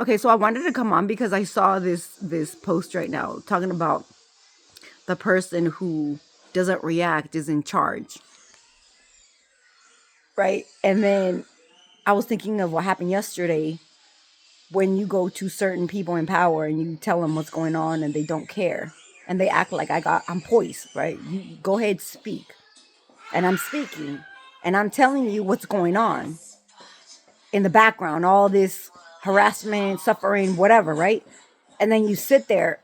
Okay, so I wanted to come on because I saw this post right now talking about the person who doesn't react is in charge, right? And then I was thinking of what happened yesterday when you go to certain people in power and you tell them what's going on and they don't care and they act like I'm poised, right? You go ahead, speak, and I'm speaking and I'm telling you what's going on in the background, all this harassment, suffering, whatever, right? And then you sit there.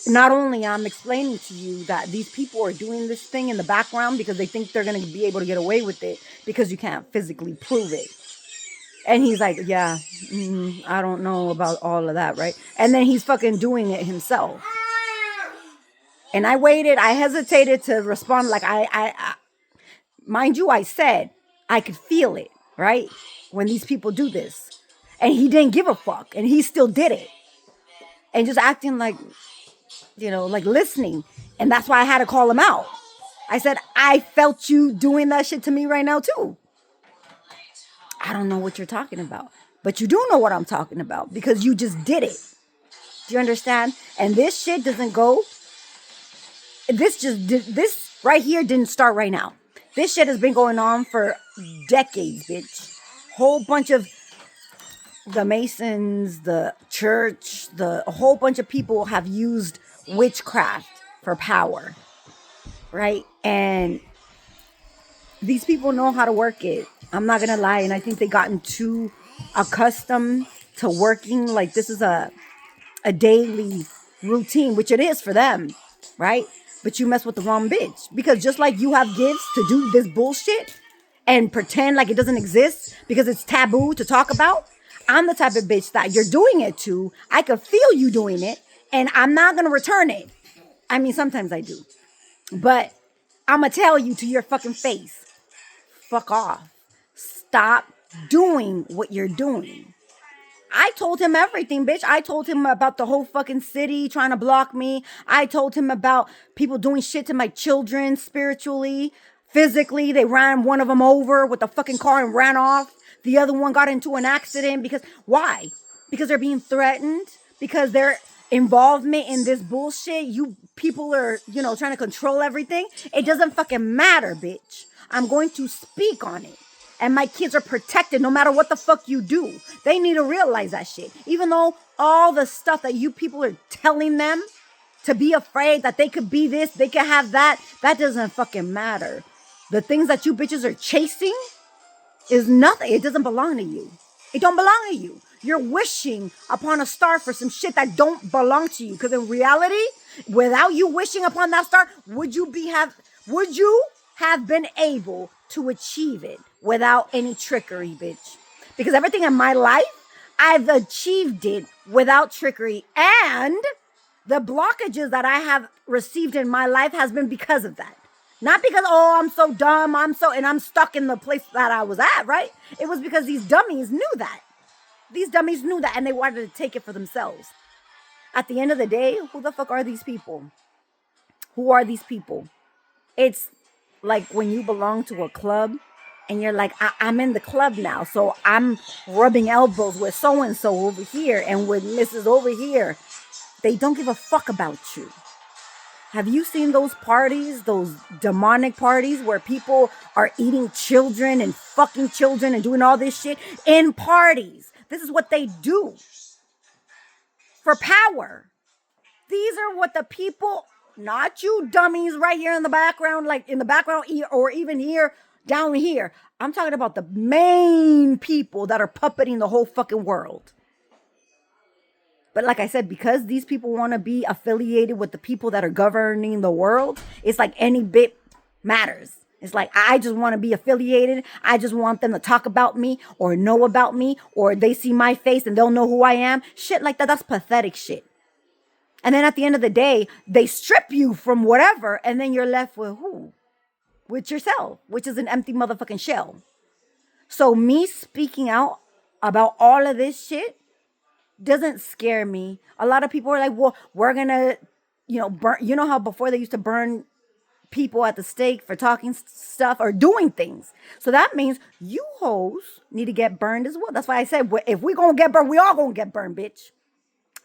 Not only I'm explaining to you that these people are doing this thing in the background because they think they're going to be able to get away with it because you can't physically prove it. And he's like, yeah, I don't know about all of that, right? And then he's fucking doing it himself. And I waited. I hesitated to respond. Like mind you, I said I could feel it, right? When these people do this. And he didn't give a fuck. And he still did it. And just acting like, like listening. And that's why I had to call him out. I said, I felt you doing that shit to me right now, too. I don't know what you're talking about. But you do know what I'm talking about because you just did it. Do you understand? And this shit doesn't go. This right here didn't start right now. This shit has been going on for decades, bitch. Whole bunch of the Masons, the church, a whole bunch of people have used witchcraft for power, right? And these people know how to work it. I'm not gonna lie, and I think they gotten too accustomed to working like this is a daily routine, which it is for them, right? But you mess with the wrong bitch because just like you have gifts to do this bullshit and pretend like it doesn't exist because it's taboo to talk about, I'm the type of bitch that you're doing it to. I could feel you doing it, and I'm not gonna return it. I mean, sometimes I do, but I'm gonna tell you to your fucking face. Fuck off. Stop doing what you're doing. I told him everything, bitch. I told him about the whole fucking city trying to block me. I told him about people doing shit to my children spiritually, physically. They ran one of them over with a fucking car and ran off. The other one got into an accident because why? Because they're being threatened, because their involvement in this bullshit. You people are, trying to control everything. It doesn't fucking matter, bitch. I'm going to speak on it. And my kids are protected no matter what the fuck you do. They need to realize that shit. Even though all the stuff that you people are telling them to be afraid that they could be this, they could have that doesn't fucking matter. The things that you bitches are chasing is nothing. It doesn't belong to you. It don't belong to you. You're wishing upon a star for some shit that don't belong to you. Because in reality, without you wishing upon that star, would you have been able to achieve it without any trickery, bitch? Because everything in my life, I've achieved it without trickery. And the blockages that I have received in my life has been because of that. Not because, I'm so dumb, and I'm stuck in the place that I was at, right? It was because these dummies knew that. These dummies knew that, and they wanted to take it for themselves. At the end of the day, who the fuck are these people? Who are these people? It's like when you belong to a club and you're like, I'm in the club now, so I'm rubbing elbows with so-and-so over here and with Mrs. over here. They don't give a fuck about you. Have you seen those parties, those demonic parties where people are eating children and fucking children and doing all this shit in parties? This is what they do for power. These are what the people, not you dummies right here in the background, like in the background or even here, down here. I'm talking about the main people that are puppeting the whole fucking world. But like I said, because these people want to be affiliated with the people that are governing the world, it's like any bit matters. It's like, I just want to be affiliated. I just want them to talk about me or know about me, or they see my face and they'll know who I am. Shit like that. That's pathetic shit. And then at the end of the day, they strip you from whatever, and then you're left with who? With yourself, which is an empty motherfucking shell. So me speaking out about all of this shit doesn't scare me. A lot of people are like, well, we're gonna, burn. You know how before they used to burn people at the stake for talking stuff or doing things. So that means you hoes need to get burned as well. That's why I said, if we gonna get burned, we all gonna get burned, bitch.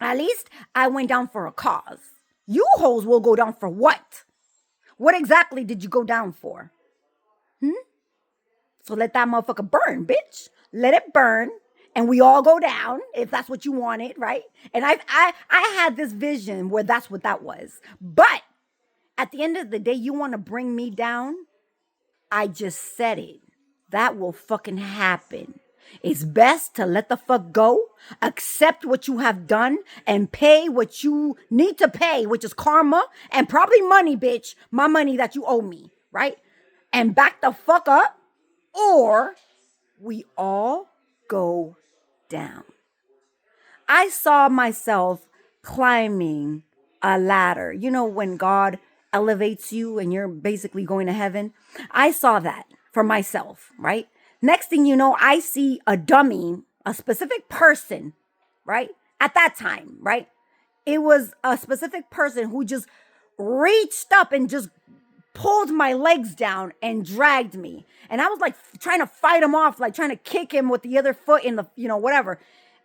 At least I went down for a cause. You hoes will go down for what? What exactly did you go down for? So let that motherfucker burn, bitch. Let it burn. And we all go down if that's what you wanted, right? And I had this vision where that's what that was. But at the end of the day, you want to bring me down? I just said it. That will fucking happen. It's best to let the fuck go, accept what you have done, and pay what you need to pay, which is karma and probably money, bitch. My money that you owe me, right? And back the fuck up, or we all go down. I saw myself climbing a ladder. You know, when God elevates you and you're basically going to heaven. I saw that for myself, right? Next thing you know, I see a dummy, a specific person, right? At that time, right? It was a specific person who just reached up and just pulled my legs down and dragged me. And I was like trying to fight him off, like trying to kick him with the other foot in the, whatever.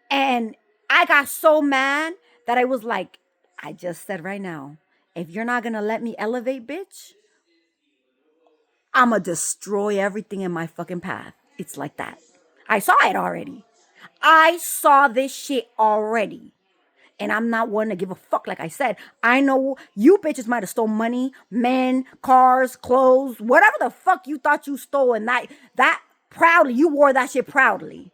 And I got so mad that I was like, I just said right now, if you're not going to let me elevate, bitch, I'm going to destroy everything in my fucking path. It's like that. I saw it already. I saw this shit already. And I'm not one to give a fuck, like I said. I know you bitches might have stole money, men, cars, clothes, whatever the fuck you thought you stole. And that proudly, you wore that shit proudly.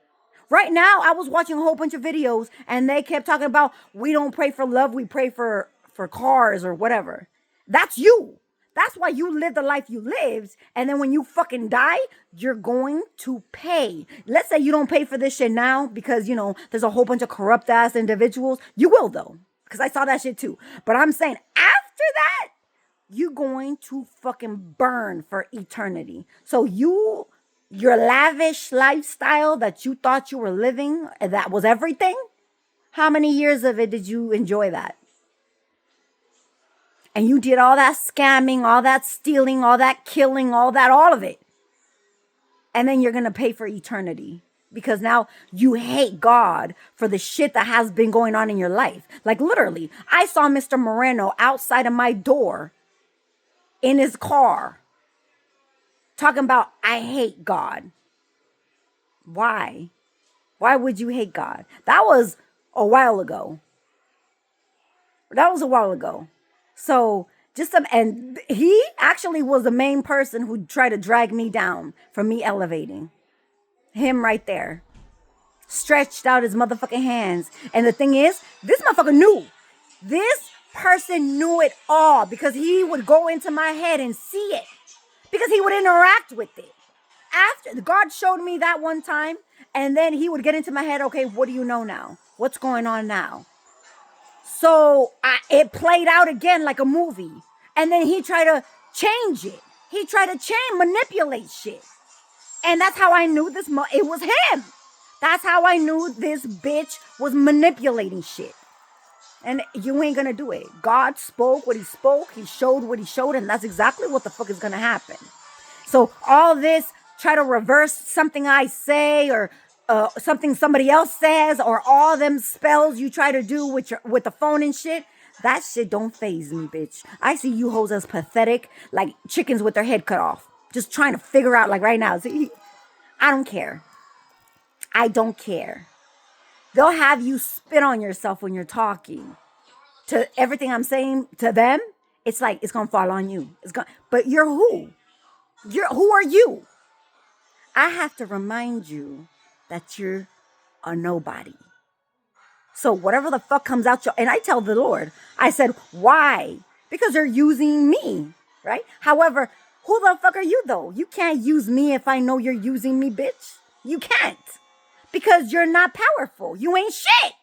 Right now, I was watching a whole bunch of videos and they kept talking about, we don't pray for love, we pray for cars or whatever. That's you. That's why you live the life you lived. And then when you fucking die, you're going to pay. Let's say you don't pay for this shit now because, there's a whole bunch of corrupt ass individuals. You will though, because I saw that shit too. But I'm saying after that, you're going to fucking burn for eternity. So your lavish lifestyle that you thought you were living, that was everything. How many years of it did you enjoy that? And you did all that scamming, all that stealing, all that killing, all of it. And then you're going to pay for eternity because now you hate God for the shit that has been going on in your life. Like literally, I saw Mr. Moreno outside of my door in his car talking about, I hate God. Why? Why would you hate God? That was a while ago. So and he actually was the main person who tried to drag me down from me elevating. Him right there. Stretched out his motherfucking hands. And the thing is, this motherfucker knew. This person knew it all because he would go into my head and see it. Because he would interact with it. After God showed me that one time, and then he would get into my head, okay, what do you know now? What's going on now? So it played out again like a movie. And then he tried to change it. He tried to manipulate shit. And that's how I knew it was him. That's how I knew this bitch was manipulating shit. And you ain't gonna do it. God spoke what he spoke. He showed what he showed. And that's exactly what the fuck is gonna happen. So all this, try to reverse something I say or something somebody else says, or all them spells you try to do with the phone and shit, that shit don't faze me, bitch. I see you hoes as pathetic, like chickens with their head cut off, just trying to figure out, like right now. See, I don't care. They'll have you spit on yourself when you're talking. To everything I'm saying to them, it's like it's gonna fall on you. But you're who? Who are you? I have to remind you that you're a nobody. So whatever the fuck comes out and I tell the Lord, I said, why? Because they're using me, right? However, who the fuck are you though? You can't use me if I know you're using me, bitch. You can't. Because you're not powerful. You ain't shit.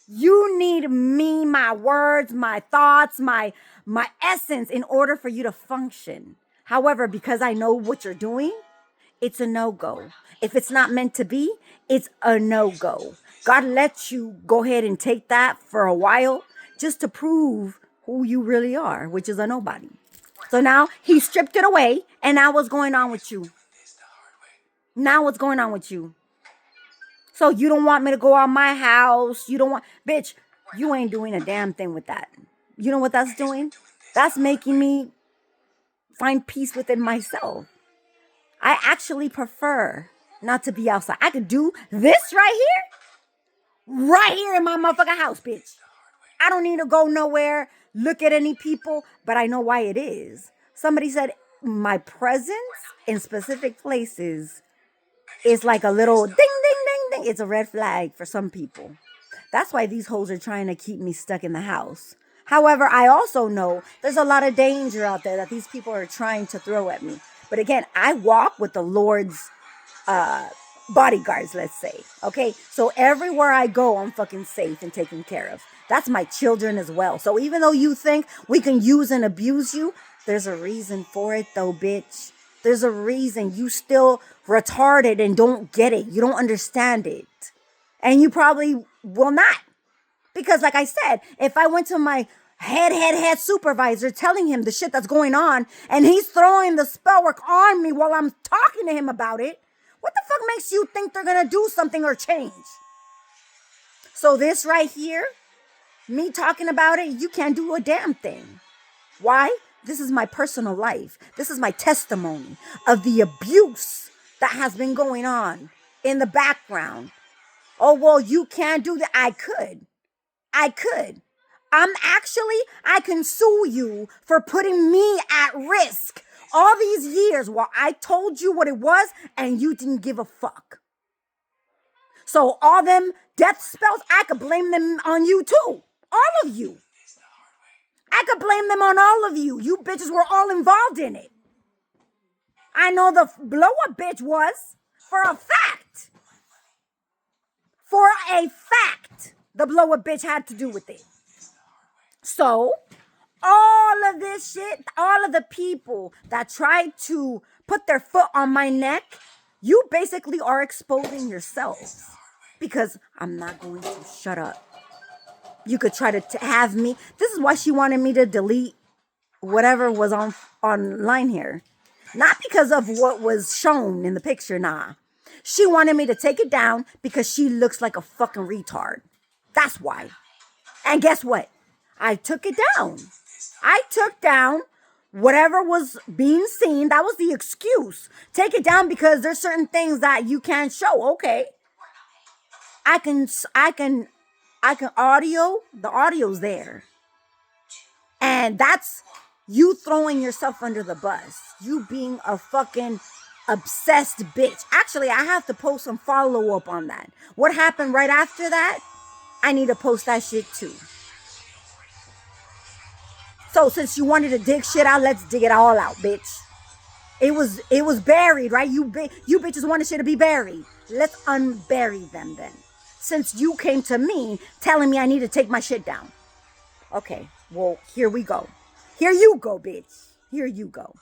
You need me, my words, my thoughts, my essence in order for you to function. However, because I know what you're doing, it's a no-go. If it's not meant to be, it's a no-go. God lets you go ahead and take that for a while just to prove who you really are, which is a nobody. So now he stripped it away. And now what's going on with you? Now what's going on with you? So you don't want me to go out my house. You don't want, bitch, you ain't doing a damn thing with that. You know what that's doing? That's making me find peace within myself. I actually prefer not to be outside. I could do this right here in my motherfucking house, bitch. I don't need to go nowhere, look at any people, but I know why it is. Somebody said my presence in specific places is like a little ding, ding, ding, ding. It's a red flag for some people. That's why these hoes are trying to keep me stuck in the house. However, I also know there's a lot of danger out there that these people are trying to throw at me. But again, I walk with the Lord's bodyguards, let's say. Okay, so everywhere I go, I'm fucking safe and taken care of. That's my children as well. So even though you think we can use and abuse you, there's a reason for it though, bitch. There's a reason. You still retarded and don't get it. You don't understand it. And you probably will not. Because like I said, if I went to my head supervisor telling him the shit that's going on and he's throwing the spell work on me while I'm talking to him about it, what the fuck makes you think they're gonna do something or change? So this right here, me talking about it, you can't do a damn thing. Why? This is my personal life. This is my testimony of the abuse that has been going on in the background. Oh, well, you can't do that. I could. I can sue you for putting me at risk all these years while I told you what it was and you didn't give a fuck. So all them death spells, I could blame them on you too. All of you. I could blame them on all of you. You bitches were all involved in it. I know the blow-up bitch was for a fact. For a fact, the blow-up bitch had to do with it. So, all of this shit, all of the people that tried to put their foot on my neck, you basically are exposing yourselves. Because I'm not going to shut up. You could try to have me. This is why she wanted me to delete whatever was online here. Not because of what was shown in the picture, nah. She wanted me to take it down because she looks like a fucking retard. That's why. And guess what? I took it down. I took down whatever was being seen. That was the excuse. Take it down because there's certain things that you can't show. Okay. I can audio. The audio's there. And that's you throwing yourself under the bus. You being a fucking obsessed bitch. Actually, I have to post some follow-up on that. What happened right after that? I need to post that shit too. So since you wanted to dig shit out, let's dig it all out, bitch. It was buried, right? You bitches wanted shit to be buried. Let's unbury them then. Since you came to me telling me I need to take my shit down. Okay, well, here we go. Here you go, bitch. Here you go.